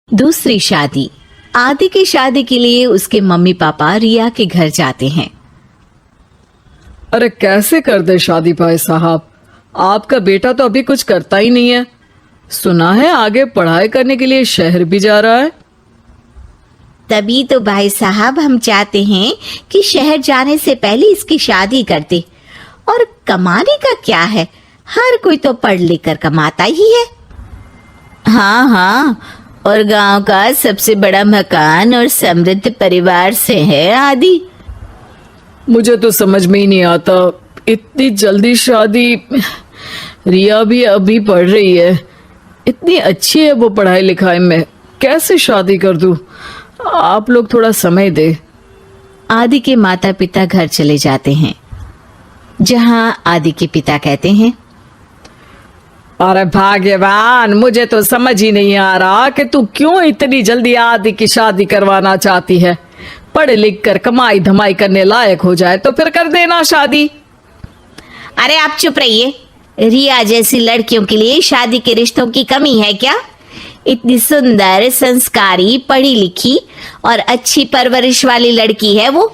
दूसरी शादी। आदि की शादी के लिए उसके मम्मी पापा रिया के घर जाते हैं। अरे कैसे कर दे शादी भाई साहब, आपका बेटा तो अभी कुछ करता ही नहीं है। सुना है आगे पढ़ाई करने के लिए शहर भी जा रहा है। तभी तो भाई साहब हम चाहते हैं कि शहर जाने से पहले इसकी शादी कर दे। और कमाने का क्या है, हर कोई तो पढ़ लिख कर कमाता ही है। हाँ हाँ, और गांव का सबसे बड़ा मकान और समृद्ध परिवार से है आदि। मुझे तो समझ में ही नहीं आता, इतनी जल्दी शादी। रिया भी अभी पढ़ रही है, इतनी अच्छी है वो पढ़ाई लिखाई में, कैसे शादी कर दूं? आप लोग थोड़ा समय दे। आदि के माता पिता घर चले जाते हैं, जहां आदि के पिता कहते हैं, अरे भाग्यवान, मुझे तो समझ ही नहीं आ रहा कि तू क्यों इतनी जल्दी आदि की शादी करवाना चाहती है। पढ़ लिख कर कमाई धमाई करने लायक हो जाए तो फिर कर देना शादी। अरे आप चुप रहिए। रिया जैसी लड़कियों के लिए शादी के रिश्तों की कमी है क्या? इतनी सुंदर, संस्कारी, पढ़ी लिखी और अच्छी परवरिश वाली लड़की है वो।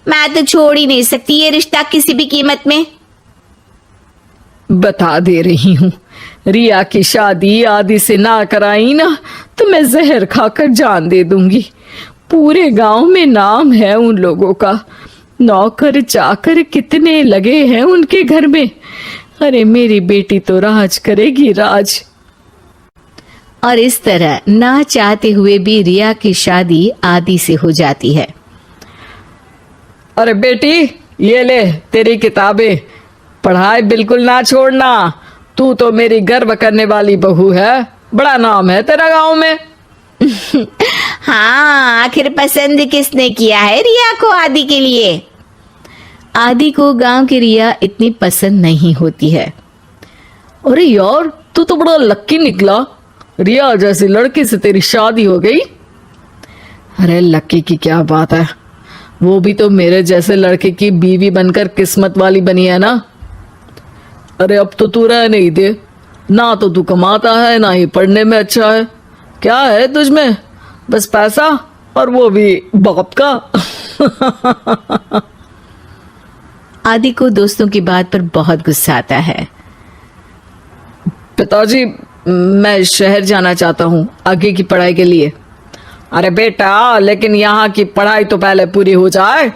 मैं तो छोड़ ही नहीं सकती ये रिश्ता किसी भी कीमत में। बता दे रही हूँ, रिया की शादी आदि से ना कराई ना तो मैं जहर खाकर जान दे दूंगी। पूरे गांव में नाम है उन लोगों का, नौकर चाकर कितने लगे हैं उनके घर में। अरे मेरी बेटी तो राज करेगी, राज। और इस तरह ना चाहते हुए भी रिया की शादी आदि से हो जाती है। अरे बेटी, ये ले तेरी किताबें, पढ़ाई बिल्कुल ना छोड़ना। तू तो मेरी गर्व करने वाली बहू है, बड़ा नाम है तेरा गांव में। हाँ, आखिर पसंद किसने किया है रिया को आदि के लिए? आदि को गांव की रिया इतनी पसंद नहीं होती है। अरे यार, तू तो बड़ा लक्की निकला, रिया जैसी लड़की से तेरी शादी हो गई। अरे लक्की की क्या बात है, वो भी तो मेरे जैसे लड़के की बीवी बनकर किस्मत वाली बनी है ना। अरे अब तो तू रह नहीं दे, ना तो तू कमाता है ना ही पढ़ने में अच्छा है। क्या है तुझ में? बस पैसा, और वो भी बाप का। आदि को दोस्तों की बात पर बहुत गुस्सा आता है। पिताजी, मैं शहर जाना चाहता हूँ आगे की पढ़ाई के लिए। अरे बेटा, लेकिन यहाँ की पढ़ाई तो पहले पूरी हो जाए।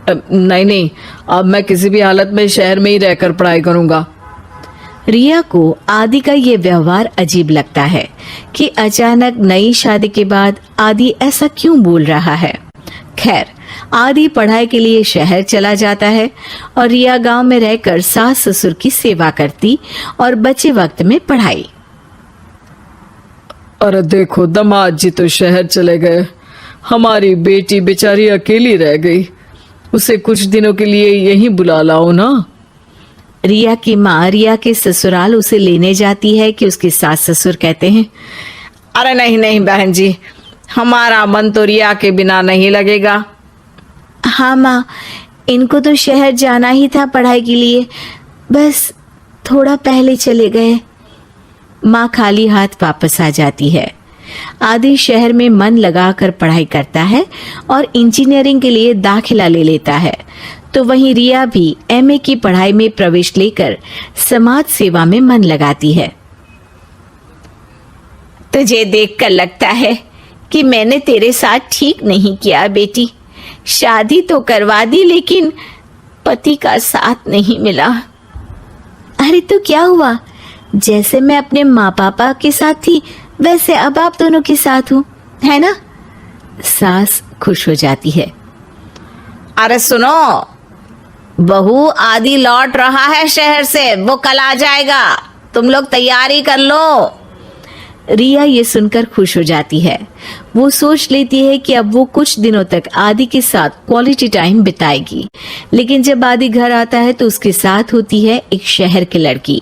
नहीं नहीं, अब मैं किसी भी हालत में शहर में ही रहकर पढ़ाई करूँगा। रिया को आदि का ये व्यवहार अजीब लगता है कि अचानक नई शादी के बाद आदि ऐसा क्यों बोल रहा है। खैर, आदि पढ़ाई के लिए शहर चला जाता है और रिया गांव में रहकर सास ससुर की सेवा करती और बचे वक्त में पढ़ाई। अरे देखो, दामाद जी तो शहर चले गए, हमारी बेटी बेचारी अकेली रह गई। उसे कुछ दिनों के लिए यहीं बुला लाओ ना। रिया की माँ रिया के ससुराल उसे लेने जाती है कि उसके सास ससुर कहते हैं, अरे नहीं नहीं बहन जी, हमारा मन तो रिया के बिना नहीं लगेगा। हाँ माँ, इनको तो शहर जाना ही था पढ़ाई के लिए, बस थोड़ा पहले चले गए। माँ खाली हाथ वापस आ जाती है। आदि शहर में मन लगाकर पढ़ाई करता है और इंजीनियरिंग के लिए दाखिला ले लेता है, तो वहीं रिया भी एमए की पढ़ाई में प्रवेश लेकर समाज सेवा में मन लगाती है। तुझे देखकर लगता है कि मैंने तेरे साथ ठीक नहीं किया बेटी। शादी तो करवा दी लेकिन पति का साथ नहीं मिला। अरे तो क्या हुआ, जैसे मैं अपने माँ पापा के साथ थी वैसे अब आप दोनों के साथ हूँ, है ना? सास खुश हो जाती है। अरे सुनो, बहू आदि लौट रहा है शहर से, वो कल आ जाएगा, तुम लोग तैयारी कर लो। रिया ये सुनकर खुश हो जाती है। वो सोच लेती है कि अब वो कुछ दिनों तक आदि के साथ क्वालिटी टाइम बिताएगी। लेकिन जब आदि घर आता है तो उसके साथ होती है एक शहर की लड़की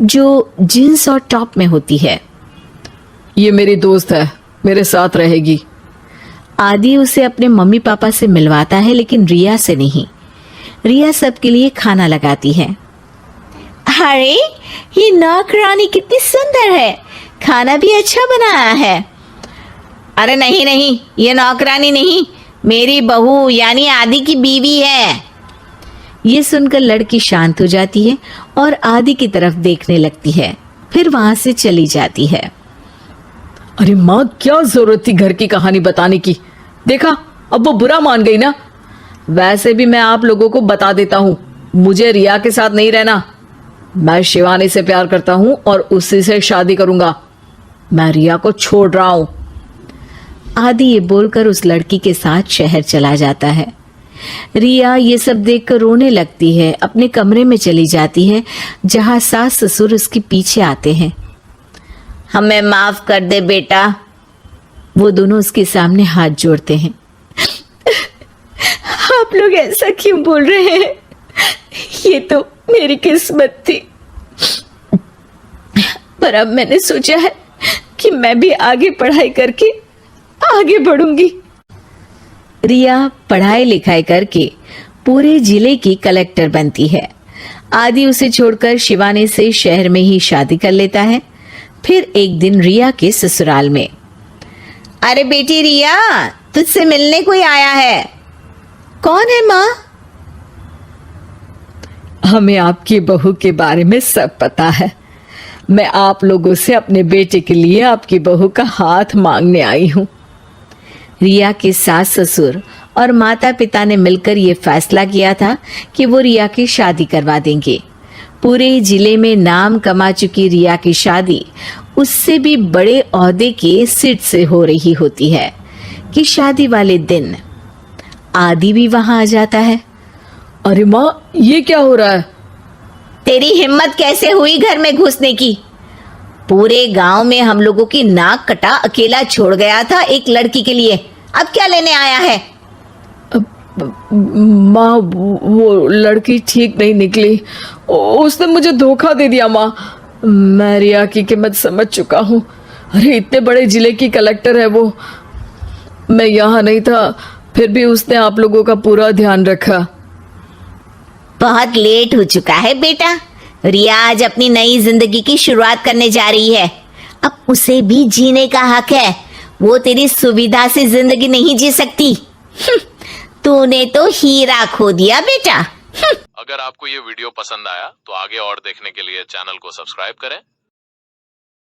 जो जींस और टॉप में होती है। ये मेरी दोस्त है, मेरे साथ रहेगी। आदि उसे अपने मम्मी पापा से मिलवाता है लेकिन रिया से नहीं। रिया सबके लिए खाना लगाती है। अरे ये नौकरानी कितनी सुंदर है, खाना भी अच्छा बनाया है। अरे नहीं नहीं, ये नौकरानी नहीं, मेरी बहू यानी आदि की बीवी है। ये सुनकर लड़की शांत हो जाती है और आदि की तरफ देखने लगती है, फिर वहां से चली जाती है। अरे माँ, क्या जरूरत थी घर की कहानी बताने की? देखा, अब वो बुरा मान गई ना। वैसे भी मैं आप लोगों को बता देता हूँ, मुझे रिया के साथ नहीं रहना। मैं शिवानी से प्यार करता हूँ और उसी से शादी करूंगा। मैं रिया को छोड़ रहा हूँ। आदि ये बोलकर उस लड़की के साथ शहर चला जाता है। रिया ये सब देखकर रोने लगती है, अपने कमरे में चली जाती है जहां सास ससुर उसके पीछे आते हैं। हमें माफ कर दे बेटा। वो दोनों उसके सामने हाथ जोड़ते हैं। आप लोग ऐसा क्यों बोल रहे हैं? ये तो मेरी किस्मत थी, पर अब मैंने सोचा है कि मैं भी आगे पढ़ाई करके आगे बढ़ूंगी। रिया पढ़ाई लिखाई करके पूरे जिले की कलेक्टर बनती है। आदि उसे छोड़कर शिवानी से शहर में ही शादी कर लेता है। फिर एक दिन रिया के ससुराल में, अरे बेटी रिया, तुझसे मिलने कोई आया है। कौन है माँ? हमें आपकी बहू के बारे में सब पता है। मैं आप लोगों से अपने बेटे के लिए आपकी बहू का हाथ मांगने आई हूँ। रिया के सास ससुर और माता पिता ने मिलकर ये फैसला किया था कि वो रिया की शादी करवा देंगे। पूरे जिले में नाम कमा चुकी रिया की शादी उससे भी बड़े ओहदे के सिट से हो रही होती है कि शादी वाले दिन आदि भी वहां आ जाता है। अरे माँ, ये क्या हो रहा है? तेरी हिम्मत कैसे हुई घर में घुसने की? पूरे गांव में हम लोगों की नाक कटा अकेला छोड़ गया था एक लड़की के लिए, अब क्या लेने आया है? माँ, वो लड़की ठीक नहीं निकली। उसने मुझे धोखा दे दिया माँ। मैं रिया की कीमत समझ चुका हूँ। अरे इतने बड़े जिले की कलेक्टर है वो। मैं यहाँ नहीं था, फिर भी उसने आप लोगों का पूरा ध्यान रखा। बहुत लेट हो चुका है बेटा। रिया आज अपनी नई जिंदगी की शुरुआत करने जा रही है, अब उसे भी जीने का हक है। वो तेरी सुविधा से जिंदगी नहीं जी सकती। तूने तो हीरा खो दिया बेटा। अगर आपको ये वीडियो पसंद आया तो आगे और देखने के लिए चैनल को सब्सक्राइब करें